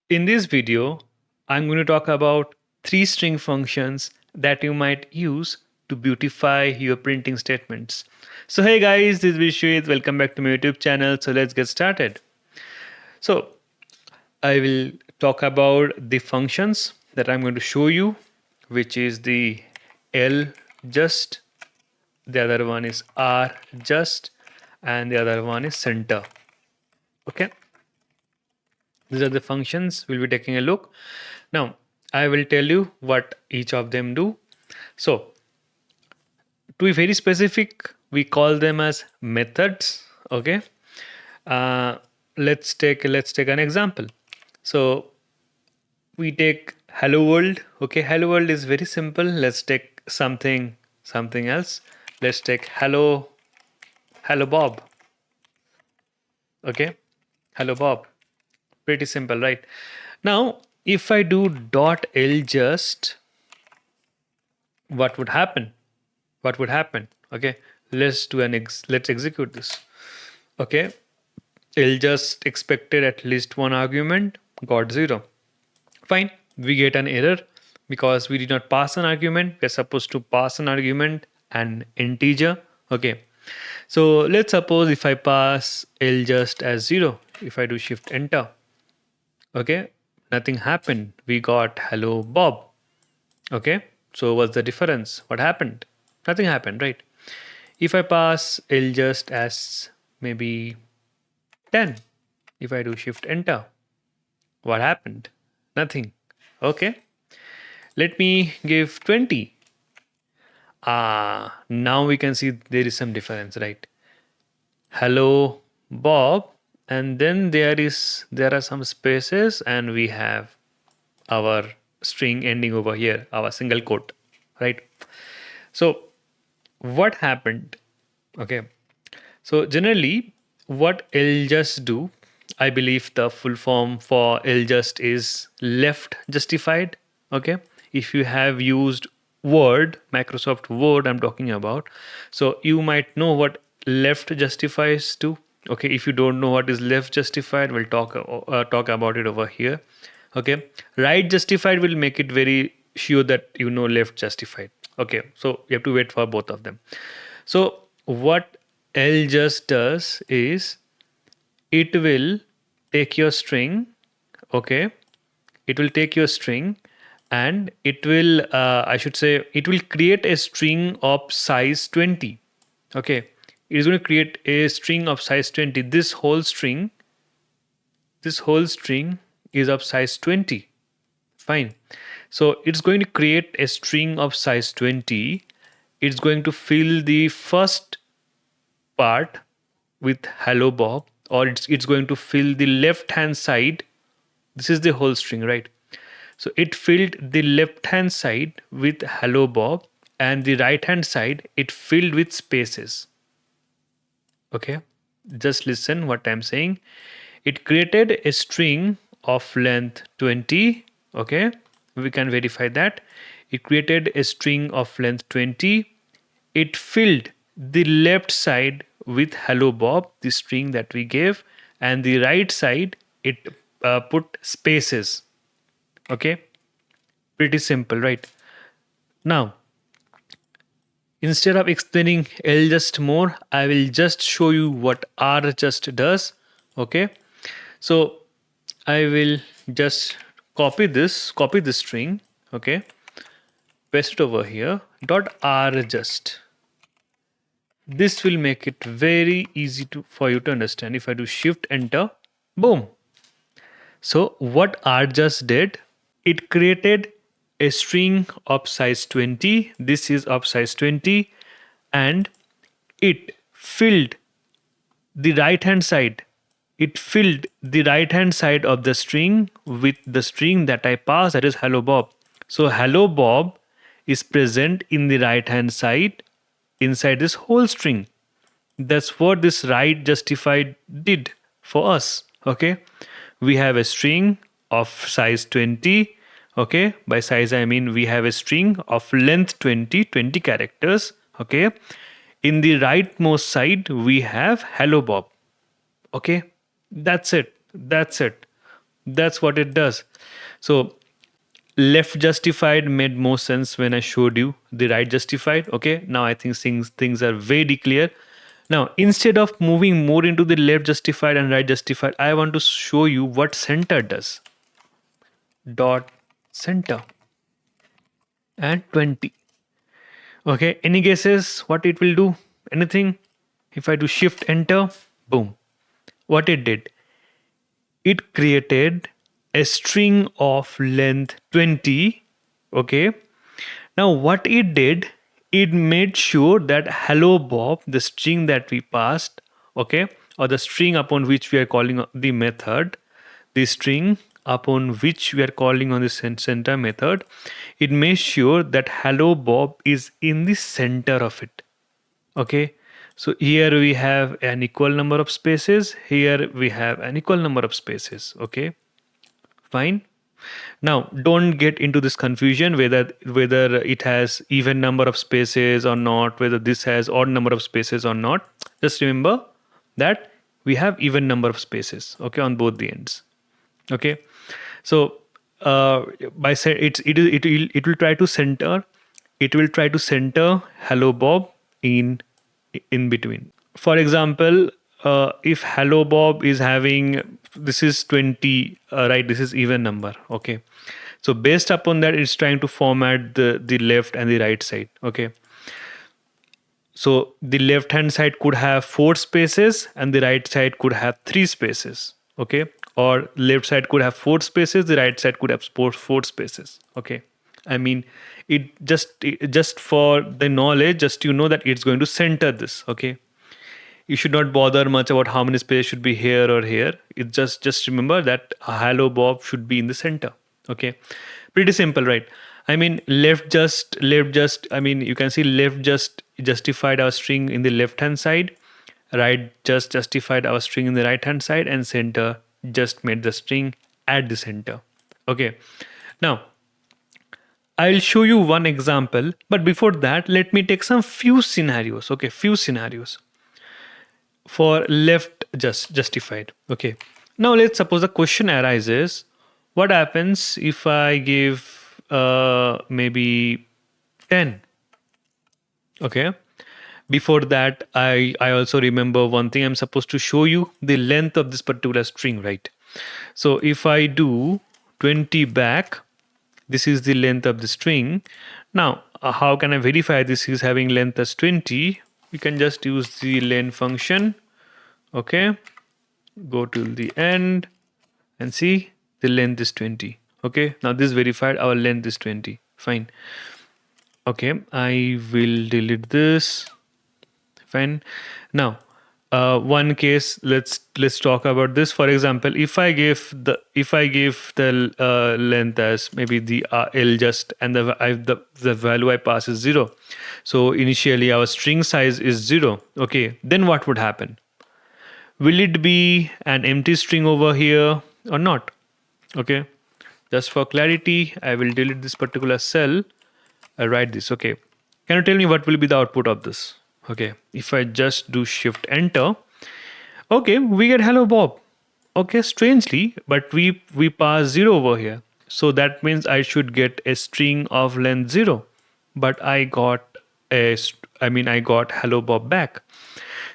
In this video, I'm going to talk about three string functions that you might use to beautify your printing statements. So hey guys, this is Vishwit. Welcome back to my YouTube channel. So let's get started. So I will talk about the functions that I'm going to show you, which is the L just, the other one is R just, and the other one is center. Okay. These are the functions we'll be taking a look. Now, I will tell you what each of them do. So, to be very specific, we call them as methods. Okay. Uh, let's take an example. So, we take hello world. Okay, hello world is very simple. Let's take something else. Let's take hello Bob. Okay, hello Bob. Pretty simple, right? Now, if I do dot L just, what would happen? What would happen? Okay, let's execute this. Okay, L just expected at least one argument, got 0. Fine, we get an error because we did not pass an argument. We're supposed to pass an argument and integer. Okay, so let's suppose if I pass L just as 0, if I do shift enter, okay, nothing happened. We got hello Bob. Okay, so what's the difference? What happened? Nothing happened, right? If I pass L just as maybe 10, if I do shift enter, what happened? Nothing. Okay, let me give 20. Now we can see there is some difference, right? Hello Bob, and then there are some spaces, and we have our string ending over here, our single quote, right? So what happened? Okay, so generally what Ljust do, I believe the full form for Ljust is left justified. Okay, if you have used Word, Microsoft Word I'm talking about, so you might know what left justifies to. Okay, if you don't know what is left justified, we'll talk about it over here. Okay, right justified will make it very sure that you know left justified. Okay, so you have to wait for both of them. So what L just does is it will take your string. Okay, it will take your string, and it will I should say it will create a string of size 20. Okay, it is going to create a string of size 20. This whole string is of size 20. Fine. So it's going to create a string of size 20. It's going to fill the first part with hello Bob, or it's going to fill the left hand side. This is the whole string, right? So it filled the left hand side with hello Bob, and the right hand side it filled with spaces. Okay, just listen what I'm saying. It created a string of length 20. Okay, we can verify that. It created a string of length 20. It filled the left side with hello Bob, the string that we gave, and the right side it put spaces. Okay, pretty simple, right? Now, instead of explaining Ljust more, I will just show you what Rjust does. Okay, so I will just copy this string. Okay, paste it over here. .rjust. This will make it very easy for you to understand. If I do shift enter, boom. So what Rjust did, it created a string of size 20. This is of size 20, and it filled the right hand side. It filled the right hand side of the string with the string that I passed, that is hello Bob. So hello Bob is present in the right hand side inside this whole string. That's what this right justified did for us. Okay, we have a string of size 20. Okay, by size I mean we have a string of length 20 characters. Okay, in the rightmost side we have hello Bob. Okay, that's it. That's what it does. So left justified made more sense when I showed you the right justified. Okay, now I think things are very clear. Now, instead of moving more into the left justified and right justified, I want to show you what center does. Dot center and 20. Okay, any guesses what it will do? Anything? If I do shift enter, boom. What it did? It created a string of length 20. Okay. Now what it did, it made sure that hello Bob, the string that we passed, okay, or the string upon which we are calling the method, the string upon which we are calling on the center method, it makes sure that hello Bob is in the center of it. Okay, so here we have an equal number of spaces, here we have an equal number of spaces. Okay, fine. Now don't get into this confusion whether it has even number of spaces or not, whether this has odd number of spaces or not. Just remember that we have even number of spaces, okay, on both the ends. Okay, so by say it will try to center, hello Bob in between. For example, if hello Bob is having, this is 20, right, this is even number. Okay, so based upon that, it's trying to format the left and the right side. Okay, so the left hand side could have 4 spaces and the right side could have 3 spaces. Okay, or left side could have 4 spaces, the right side could have 4 spaces. Okay, I mean, it just for the knowledge, just you know that it's going to center this. Okay, you should not bother much about how many spaces should be here or here. It just remember that hello Bob should be in the center. Okay, pretty simple, right? I mean, left just I mean, you can see left just justified our string in the left hand side, right just justified our string in the right hand side, and center just made the string at the center. Okay, now I'll show you one example, but before that, let me take some few scenarios. Okay, few scenarios for left justified. Okay, now let's suppose the question arises, what happens if I give maybe 10? Okay, before that, I also remember one thing. I'm supposed to show you the length of this particular string, right? So if I do 20 back, this is the length of the string. Now how can I verify this is having length as 20? We can just use the len function. Okay, go to the end and see the length is 20. Okay, now this verified our length is 20. Fine. Okay, I will delete this. Fine. Now one case, let's talk about this. For example, if I give the length as maybe the L just, and the value I pass is 0, so initially our string size is 0. Okay, then what would happen? Will it be an empty string over here or not? Okay, just for clarity, I will delete this particular cell. I write this. Okay, can you tell me what will be the output of this? Okay, if I just do shift enter, okay, we get hello Bob. Okay, strangely, but we pass 0 over here, so that means I should get a string of length 0, but I got I got hello Bob back.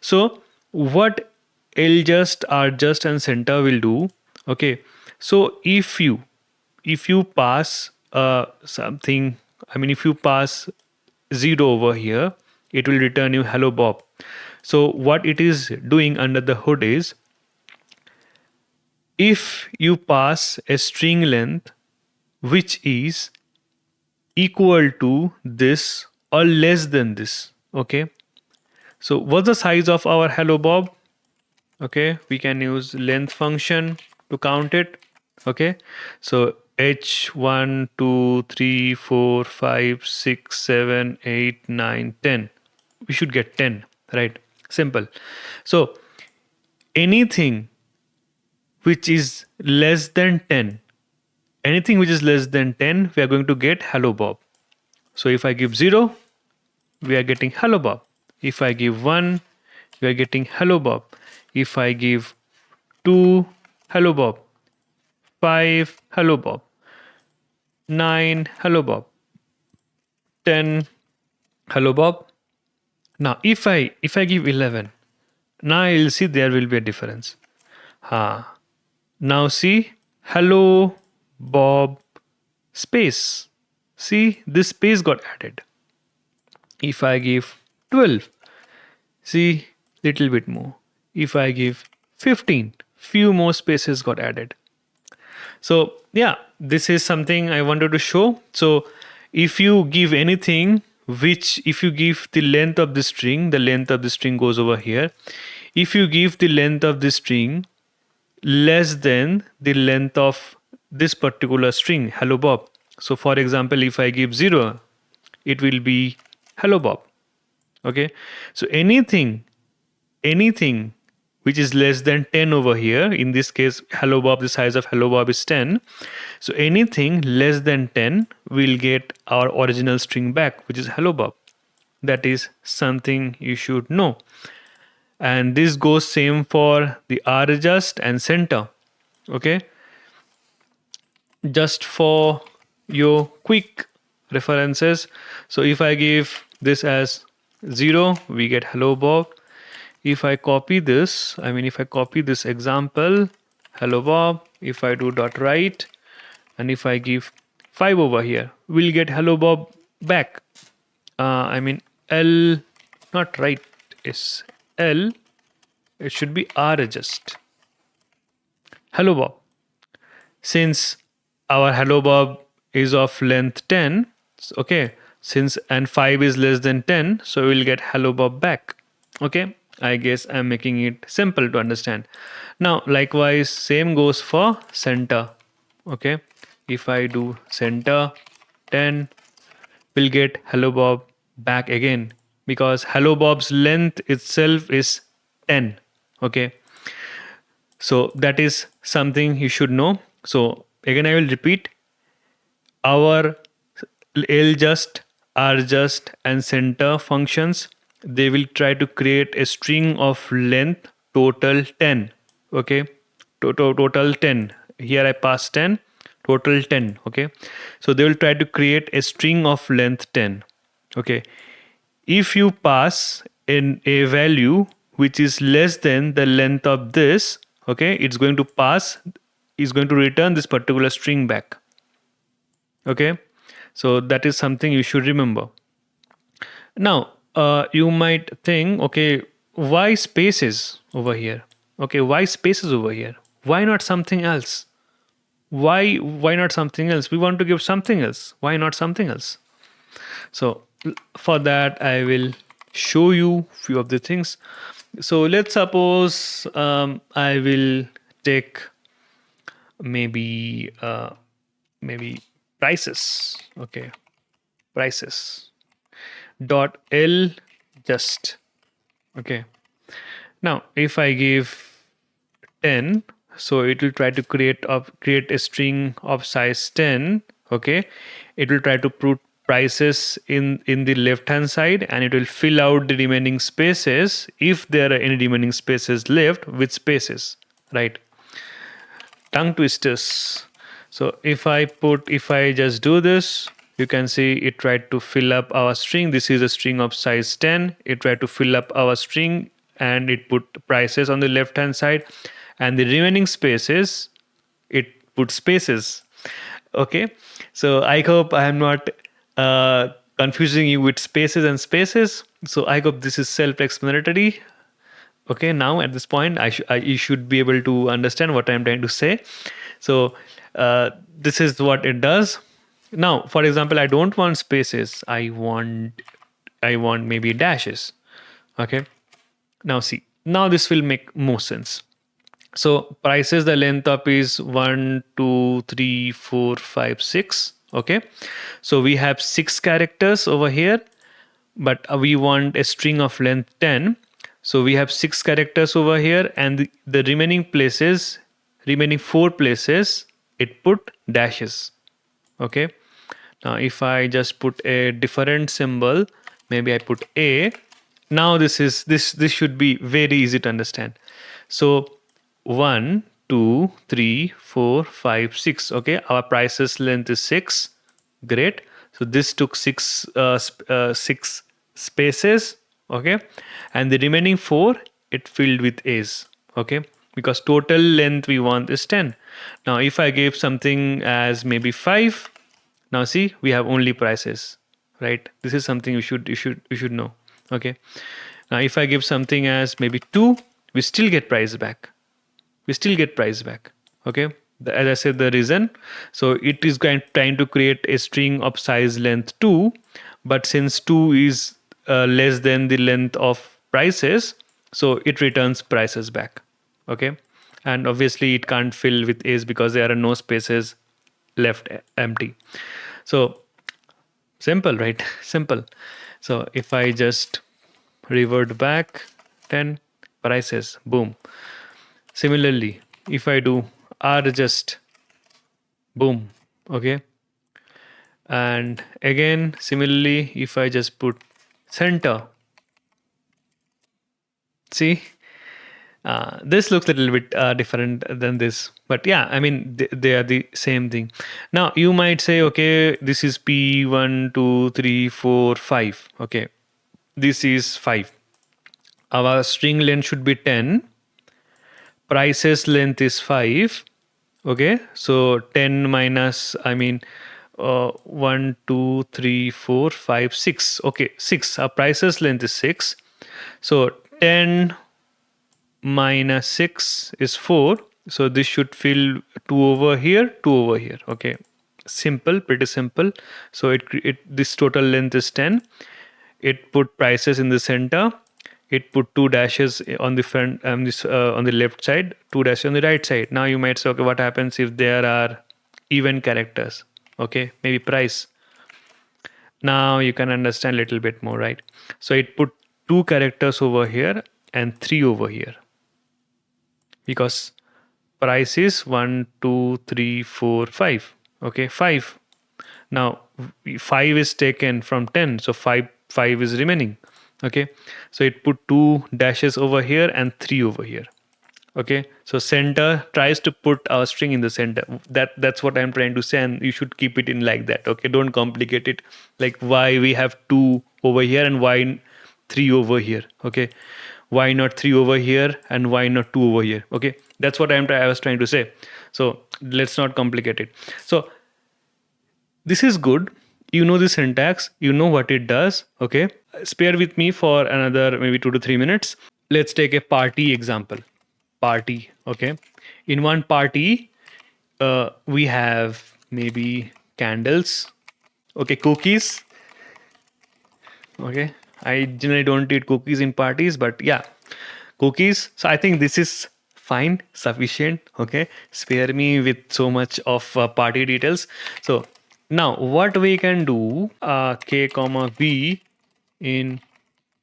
So what L just, R just, and center will do? Okay, so if you pass something, I mean, if you pass 0 over here, it will return you hello Bob. So what it is doing under the hood is, if you pass a string length which is equal to this or less than this, okay, so what's the size of our hello Bob? Okay, we can use length function to count it. Okay, so h1 2 3 4 5 6 7 8 9 10, we should get 10, right? Simple. So anything which is less than 10, anything which is less than 10, we are going to get hello Bob. So if I give 0, we are getting hello Bob. If I give 1, we are getting hello Bob. If I give 2, hello Bob. 5, hello Bob. 9, hello Bob. 10, hello Bob. Now if I give 11, now you'll see there will be a difference. Now see, hello Bob space. See, this space got added. If I give 12, see, little bit more. If I give 15, few more spaces got added. So yeah, this is something I wanted to show. So if you give anything, which if you give the length of the string goes over here. If you give the length of the string less than the length of this particular string, hello Bob. So for example, if I give 0, it will be hello Bob. Okay, so anything which is less than 10 over here, in this case hello Bob, the size of hello Bob is 10, so anything less than 10 will get our original string back, which is hello Bob. That is something you should know. And this goes same for the adjust and center. Okay, just for your quick references, so if I give this as 0, we get hello Bob. If I copy this, if I copy this example, hello Bob, if I do dot right, and if I give 5 over here, we'll get hello Bob back. L, not right, is L, it should be R adjust. Hello Bob. Since our hello Bob is of length 10, okay, since and 5 is less than 10, so we'll get hello Bob back. Okay, I guess I'm making it simple to understand. Now likewise same goes for center. Okay, if I do center 10, we'll get hello Bob back again, because hello Bob's length itself is 10. Okay, so that is something you should know. So again I will repeat, our LJust, RJust and center functions, they will try to create a string of length total 10. Okay, total 10. Here I pass 10, total 10. Okay, so they will try to create a string of length 10. Okay, if you pass in a value which is less than the length of this, okay, it's going to return this particular string back. Okay, so that is something you should remember. Now you might think, okay, why spaces over here? Okay, why spaces over here? Why not something else? Why not something else? We want to give something else. Why not something else? So for that I will show you few of the things. So let's suppose I will take maybe prices. Okay, prices dot L just. Okay, now if I give 10, so it will try to create a string of size 10. Okay, it will try to put prices in the left hand side, and it will fill out the remaining spaces if there are any remaining spaces left with spaces, right? Tongue twisters. So if I just do this, you can see it tried to fill up our string. This is a string of size 10. It tried to fill up our string and it put prices on the left hand side, and the remaining spaces it put spaces. Okay, so I hope I am not confusing you with spaces and spaces. So I hope this is self-explanatory. Okay, now at this point you should be able to understand what I'm trying to say. So this is what it does. Now for example, I don't want spaces, I want maybe dashes. Okay, now see, now this will make more sense. So prices, the length of is 1 2 3 4 5 6. Okay, so we have 6 characters over here, but we want a string of length 10. So we have 6 characters over here, and the remaining 4 places it put dashes. Okay, now if I just put a different symbol, maybe I put A, now this should be very easy to understand. So 1 2, 3, 4, 5, 6. Okay, our prices length is 6. Great. So this took 6 spaces. Okay, and the remaining 4 it filled with A's. Okay, because total length we want is 10. Now if I give something as maybe 5, now see we have only prices, right? This is something you should know. Okay, now if I give something as maybe 2, we still get price back. We still get price back. Okay, as I said, the reason, so it is trying to create a string of size length 2, but since 2 is less than the length of prices, so it returns prices back. Okay, and obviously it can't fill with A's because there are no spaces left empty. So simple, right? Simple. So if I just revert back 10 prices, boom. Similarly, if I do adjust, boom. Okay, and again similarly, if I just put center, see, this looks a little bit different than this, but yeah, I mean they are the same thing. Now you might say, okay, this is P 1 2 3 4 5. Okay, this is 5. Our string length should be 10. Prices length is 5. Okay, so 10 minus, I mean, 1 2 3 4 5 6. Okay, 6. Our prices length is 6. So 10 minus 6 is 4. So this should fill 2 over here, 2 over here. Okay, simple, pretty simple. So it this total length is 10. It put prices in the center. It put 2 dashes on the front, on the left side, 2 dashes on the right side. Now you might say, okay, what happens if there are even characters? Okay, maybe price. Now you can understand a little bit more, right? So it put 2 characters over here and 3 over here, because price is 1 2 3 4 5. Okay, 5. Now 5 is taken from 10, so 5 is remaining. Okay, so it put 2 dashes over here and 3 over here. Okay, so center tries to put our string in the center. That's what I'm trying to say, and you should keep it in like that. Okay, don't complicate it, like why we have 2 over here and why 3 over here. Okay, why not 3 over here and why not 2 over here? Okay, that's what I was trying to say. So let's not complicate it. So this is good. You know the syntax, you know what it does. Okay, spare with me for another maybe 2 to 3 minutes. Let's take a party example. Party. Okay, in one party we have maybe candles. Okay, cookies. Okay, I generally don't eat cookies in parties, but yeah, cookies. So I think this is fine, sufficient. Okay, spare me with so much of party details. So now what we can do, k comma v in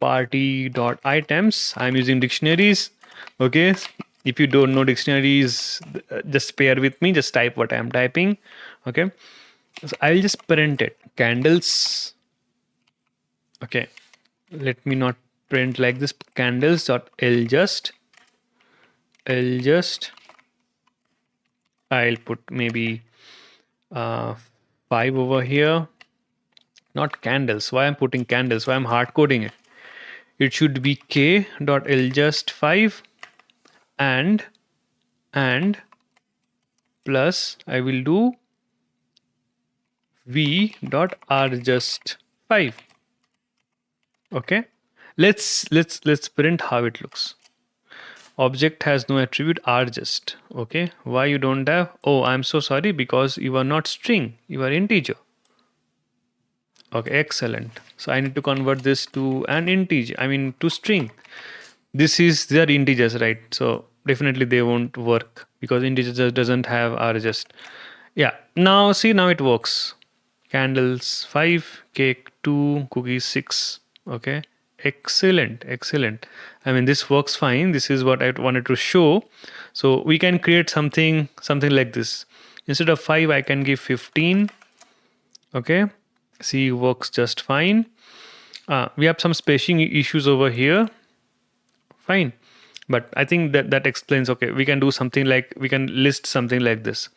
party dot items. I'm using dictionaries. Okay, if you don't know dictionaries, just bear with me, just type what I'm typing. Okay, so I'll just print it, candles. Okay, let me not print like this, candles dot ljust. I'll put maybe 5 over here. Not candles. Why I'm putting candles? Why I'm hard coding it? It should be k dot ljust 5 and plus I will do v dot rjust 5. Okay, let's print how it looks. Object has no attribute rjust. Okay, why you don't have? Oh, I'm so sorry, because you are not string, you are integer. Okay, excellent. So I need to convert this to an integer, I mean to string. This is, they are integers, right? So definitely they won't work because integer just doesn't have rjust. Yeah, now see, now it works. Candles 5, cake 2, cookies 6. Okay, excellent, excellent. I mean, this works fine. This is what I wanted to show. So we can create something like this. Instead of 5, I can give 15. Okay, see, works just fine. We have some spacing issues over here. Fine. but I think that explains. Okay, we can do something like, we can list something like this.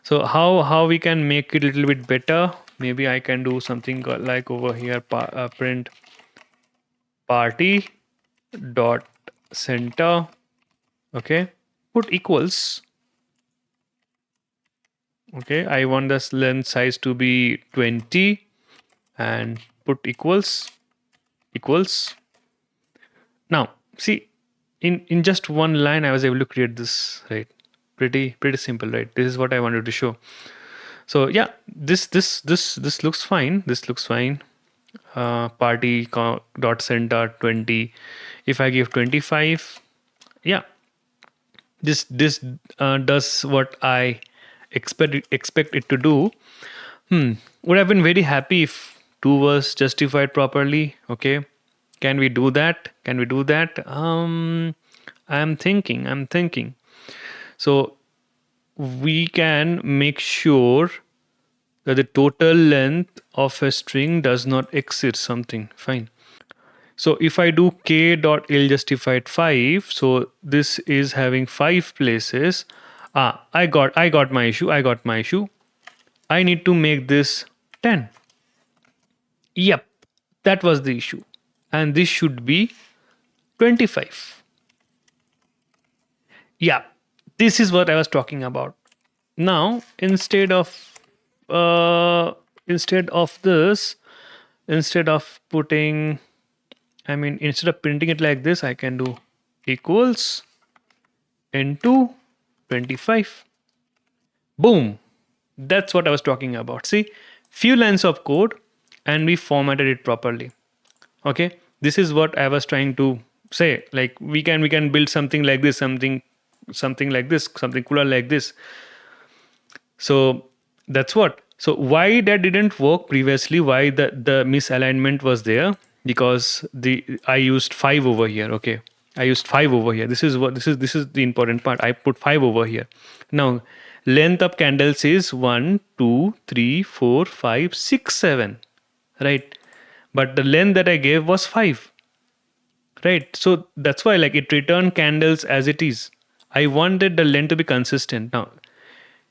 So how we can make it a little bit better? Maybe I can do something like over here, print party dot center. Okay, put equals. Okay, I want this length size to be 20 and put equals. Now see, in just one line I was able to create this, right? Pretty simple, right? This is what I wanted to show. So yeah, this looks fine. This looks fine. Party dot center 20. If I give 25, yeah, this does what I expect it to do. Would have been very happy if 2 was justified properly. Okay, can we do that? I'm thinking. So we can make sure that the total length of a string does not exceed something. Fine. So if I do k dot l justified 5, so this is having 5 places. I got my issue. I need to make this 10. Yep, that was the issue. And this should be 25. Yeah, this is what I was talking about. Now, instead of this, instead of putting, instead of printing it like this, I can do equals into 25. Boom. That's what I was talking about. See, few lines of code and we formatted it properly. Okay, this is what I was trying to say. Like we can build something like this, something like this, something cooler like this. So that's what. So why that didn't work previously, why the misalignment was there, because I used 5 over here. Okay, I used 5 over here. This is the important part. I put 5 over here. Now length of candles is 1 2 3 4 5 6 7, right? But the length that I gave was 5, right? So that's why, like, it returned candles as it is. I wanted the length to be consistent. Now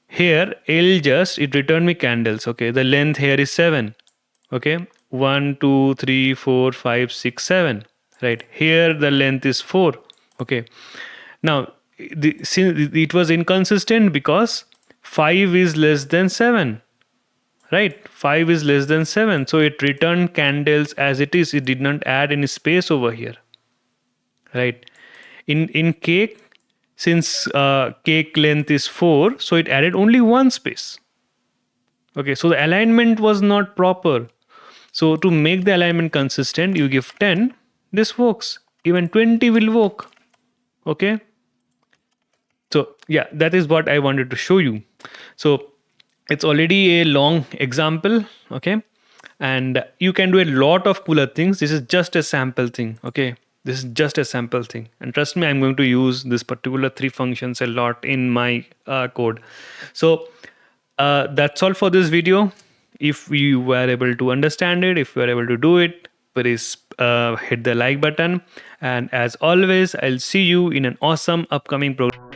here it returned me candles. Okay, the length here is 7. Okay, 1 2 3 4 5 6 7, right? Here the length is 4. Okay, now since it was inconsistent because 5 is less than 7, right? 5 is less than 7, so it returned candles as it is. It did not add any space over here, right? In cake, since cake length is 4, so it added only one space. Okay, so the alignment was not proper. So to make the alignment consistent, you give 10. This works. Even 20 will work. Okay, so yeah, that is what I wanted to show you. So it's already a long example. Okay, and you can do a lot of cooler things. This is just a sample thing. Okay, this is just a sample thing, and trust me, I'm going to use this particular 3 functions a lot in my code. So that's all for this video. If you were able to understand it, if you were able to do it, please hit the like button, and as always, I'll see you in an awesome upcoming program.